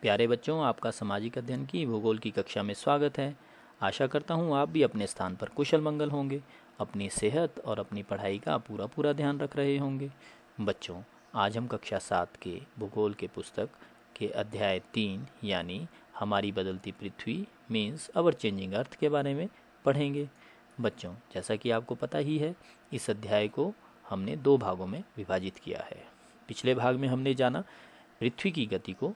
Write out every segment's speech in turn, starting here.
प्यारे बच्चों, आपका सामाजिक अध्ययन की भूगोल की कक्षा में स्वागत है। आशा करता हूँ आप भी अपने स्थान पर कुशल मंगल होंगे, अपनी सेहत और अपनी पढ़ाई का पूरा पूरा ध्यान रख रहे होंगे। बच्चों, आज हम कक्षा 7 के भूगोल के पुस्तक के अध्याय 3 यानी हमारी बदलती पृथ्वी मीन्स अवर चेंजिंग अर्थ के बारे में पढ़ेंगे। बच्चों, जैसा कि आपको पता ही है, इस अध्याय को हमने 2 भागों में विभाजित किया है। पिछले भाग में हमने जाना पृथ्वी की गति को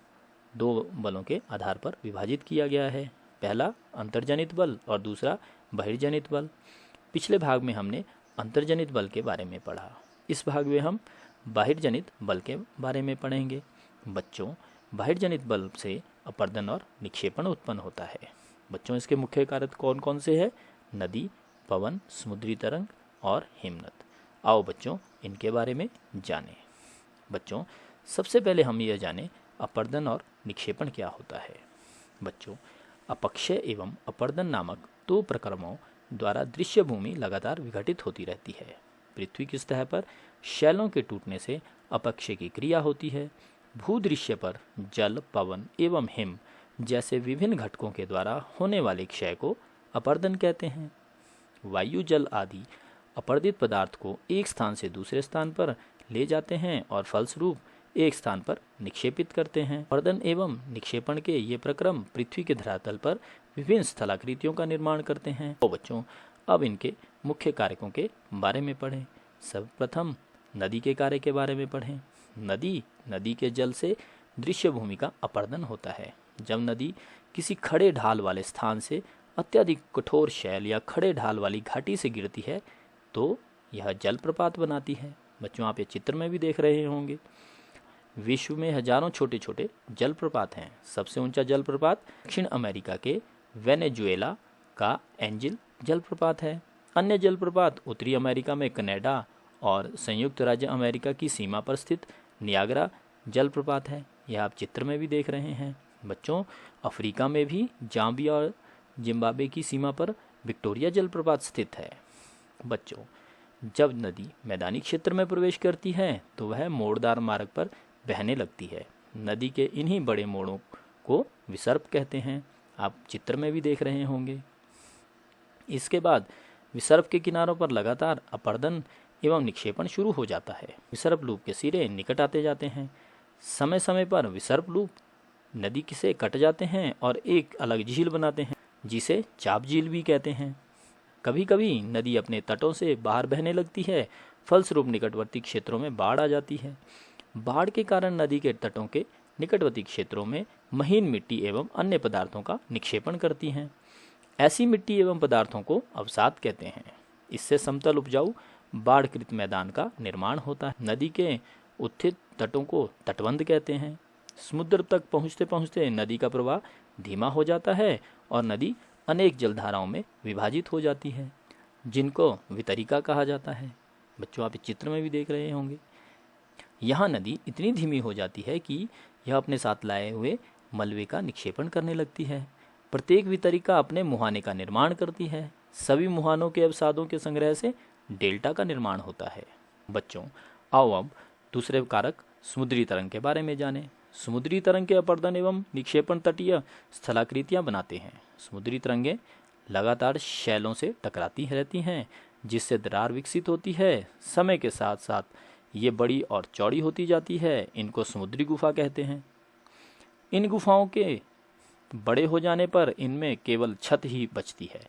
2 बलों के आधार पर विभाजित किया गया है। पहला अंतर्जनित बल और दूसरा बहिर्जनित बल। पिछले भाग में हमने अंतर्जनित बल के बारे में पढ़ा। इस भाग में हम बहिर्जनित बल के बारे में पढ़ेंगे। बच्चों, बहिर्जनित बल से अपर्दन और निक्षेपण उत्पन्न होता है। बच्चों, इसके मुख्य कारक कौन कौन से हैं? नदी, पवन, समुद्री तरंग और हिमनद। आओ बच्चों, इनके बारे में जानें। बच्चों, सबसे पहले हम यह जानें अपर्दन और निक्षेपण क्या होता है। बच्चों, अपक्षय एवं अपर्दन नामक 2 प्रक्रमों द्वारा दृश्य भूमि लगातार विघटित होती रहती है। पृथ्वी की सतह पर शैलों के टूटने से अपक्षय की क्रिया होती है। भूदृश्य पर जल, पवन एवं हिम जैसे विभिन्न घटकों के द्वारा होने वाले क्षय को अपर्दन कहते हैं। वायु, जल आदि अपर्दित पदार्थ को एक स्थान से दूसरे स्थान पर ले जाते हैं और फलस्वरूप एक स्थान पर निक्षेपित करते हैं। अपर्दन एवं निक्षेपण के ये प्रक्रम पृथ्वी के धरातल पर विभिन्न स्थलाकृतियों का निर्माण करते हैं। तो बच्चों, अब इनके मुख्य कारकों के बारे में पढ़ें। सर्वप्रथम नदी के कार्य के बारे में पढ़ें। नदी के जल से दृश्य भूमि का अपर्दन होता है। जब नदी किसी खड़े ढाल वाले स्थान से अत्यधिक कठोर शैल या खड़े ढाल वाली घाटी से गिरती है तो यह जलप्रपात बनाती है। बच्चों, आप ये चित्र में भी देख रहे होंगे। विश्व में हजारों छोटे छोटे जलप्रपात हैं। सबसे ऊंचा जलप्रपात दक्षिण अमेरिका के वेनेजुएला का एंजिल जलप्रपात है। अन्य जलप्रपात उत्तरी अमेरिका में कनाडा और संयुक्त राज्य अमेरिका की सीमा पर स्थित नियाग्रा जलप्रपात है। यह आप चित्र में भी देख रहे हैं। बच्चों, अफ्रीका में भी जाम्बिया और जिम्बाब्वे की सीमा पर विक्टोरिया जलप्रपात स्थित है। बच्चों, जब नदी मैदानी क्षेत्र में प्रवेश करती है तो वह मोड़दार मार्ग पर बहने लगती है। नदी के इन्हीं बड़े मोड़ों को विसर्प कहते हैं। आप चित्र में भी देख रहे होंगे। इसके बाद विसर्प के किनारों पर लगातार अपर्दन एवं निक्षेपण शुरू हो जाता है। विसर्प लूप के सिरे निकट आते जाते हैं। समय समय पर विसर्प लूप नदी से कट जाते हैं और एक अलग झील बनाते हैं, जिसे चाप झील भी कहते हैं। कभी कभी नदी अपने तटों से बाहर बहने लगती है। फलस्वरूप निकटवर्ती क्षेत्रों में बाढ़ आ जाती है। बाढ़ के कारण नदी के तटों के निकटवर्ती क्षेत्रों में महीन मिट्टी एवं अन्य पदार्थों का निक्षेपण करती हैं। ऐसी मिट्टी एवं पदार्थों को अवसाद कहते हैं। इससे समतल उपजाऊ बाढ़कृत मैदान का निर्माण होता है। नदी के उत्थित तटों को तटबंध कहते हैं। समुद्र तक पहुँचते पहुँचते नदी का प्रवाह धीमा हो जाता है और नदी अनेक जलधाराओं में विभाजित हो जाती है, जिनको वितरिका कहा जाता है। बच्चों, आप इस चित्र में भी देख रहे होंगे। यहाँ नदी इतनी धीमी हो जाती है कि यह अपने साथ लाए हुए मलबे का निक्षेपण करने लगती है। प्रत्येक वितरिका अपने मुहाने का निर्माण करती है। सभी मुहानों के अवसादों के संग्रह से डेल्टा का निर्माण होता है। बच्चों, आओ अब दूसरे कारक समुद्री तरंग के बारे में जानें। समुद्री तरंग के अपर्दन एवं निक्षेपण तटीय स्थलाकृतियाँ बनाते हैं। समुद्री तरंगें लगातार शैलों से टकराती रहती हैं, जिससे दरार विकसित होती है। समय के साथ साथ ये बड़ी और चौड़ी होती जाती है। इनको समुद्री गुफा कहते हैं। इन गुफाओं के बड़े हो जाने पर इनमें केवल छत ही बचती है,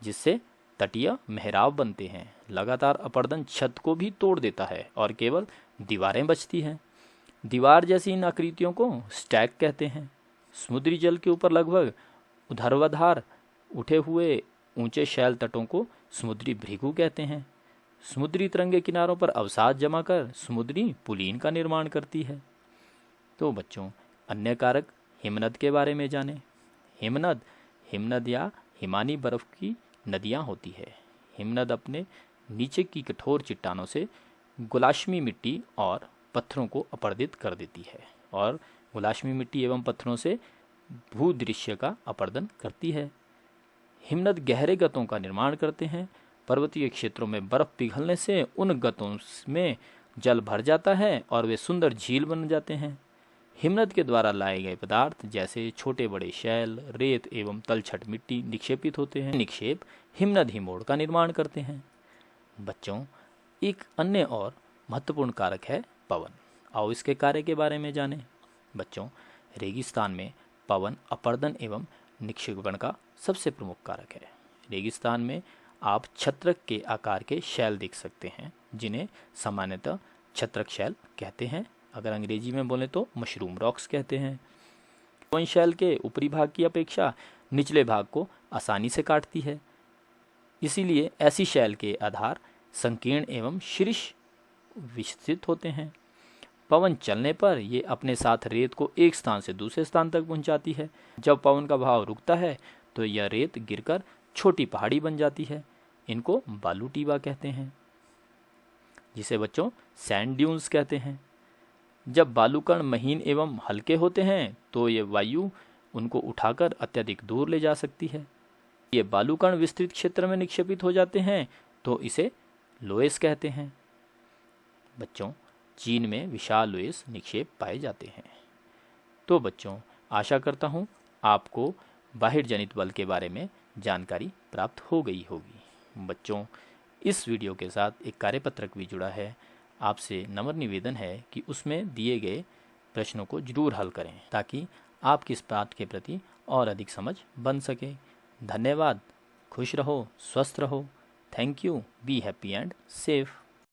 जिससे तटीय मेहराब बनते हैं। लगातार अपर्दन छत को भी तोड़ देता है और केवल दीवारें बचती हैं। दीवार जैसी इन आकृतियों को स्टैक कहते हैं। समुद्री जल के ऊपर लगभग ऊर्ध्वाधर उठे हुए ऊंचे शैल तटों को समुद्री भृगु कहते हैं। समुद्री तरंगे किनारों पर अवसाद जमा कर समुद्री पुलीन का निर्माण करती है। तो बच्चों, अन्य कारक हिमनद के बारे में जानें। हिमनद या हिमानी बर्फ की नदियाँ होती है। हिमनद अपने नीचे की कठोर चट्टानों से गुलाशमी मिट्टी और पत्थरों को अपर्दित कर देती है और गुलाशमी मिट्टी एवं पत्थरों से भूदृश्य का अपर्दन करती है। हिमनद गहरे गतों का निर्माण करते हैं। पर्वतीय क्षेत्रों में बर्फ पिघलने से उन गतों में जल भर जाता है और वे सुंदर झील बन जाते हैं। हिमनद के द्वारा लाए गए पदार्थ जैसे छोटे बड़े शैल, रेत एवं तलछट मिट्टी निक्षेपित होते हैं। निक्षेप हिमनद हिमोड़ का निर्माण करते हैं। बच्चों, एक अन्य और महत्वपूर्ण कारक है पवन। आओ इसके कार्य के बारे में जानें। बच्चों, रेगिस्तान में पवन अपर्दन एवं निक्षेपण का सबसे प्रमुख कारक है। रेगिस्तान में आप छत्रक के आकार के शैल देख सकते हैं, जिन्हें सामान्यतः छत्रक शैल कहते हैं। अगर अंग्रेजी में बोले तो मशरूम रॉक्स कहते हैं। पवन शैल के ऊपरी भाग की अपेक्षा निचले भाग को आसानी से काटती है, इसीलिए ऐसी शैल के आधार संकीर्ण एवं शीर्ष विस्तृत होते हैं। पवन चलने पर ये अपने साथ रेत को एक स्थान से दूसरे स्थान तक पहुंचाती है। जब पवन का भाव रुकता है तो यह रेत गिरकर छोटी पहाड़ी बन जाती है। इनको बालू टीबा कहते हैं, जिसे बच्चों सैंड ड्यून्स कहते हैं। जब बालूकण महीन एवं हल्के होते हैं तो ये वायु उनको उठाकर अत्यधिक दूर ले जा सकती है। ये बालूकण विस्तृत क्षेत्र में निक्षेपित हो जाते हैं तो इसे लोएस कहते हैं। बच्चों, चीन में विशाल लोएस निक्षेप पाए जाते हैं। तो बच्चों, आशा करता हूँ आपको बाहिर्जनित बल के बारे में जानकारी प्राप्त हो गई होगी। बच्चों, इस वीडियो के साथ एक कार्यपत्रक भी जुड़ा है। आपसे नम्र निवेदन है कि उसमें दिए गए प्रश्नों को जरूर हल करें, ताकि आपकी इस बात के प्रति और अधिक समझ बन सके। धन्यवाद। खुश रहो, स्वस्थ रहो। Thank you. Be happy and safe.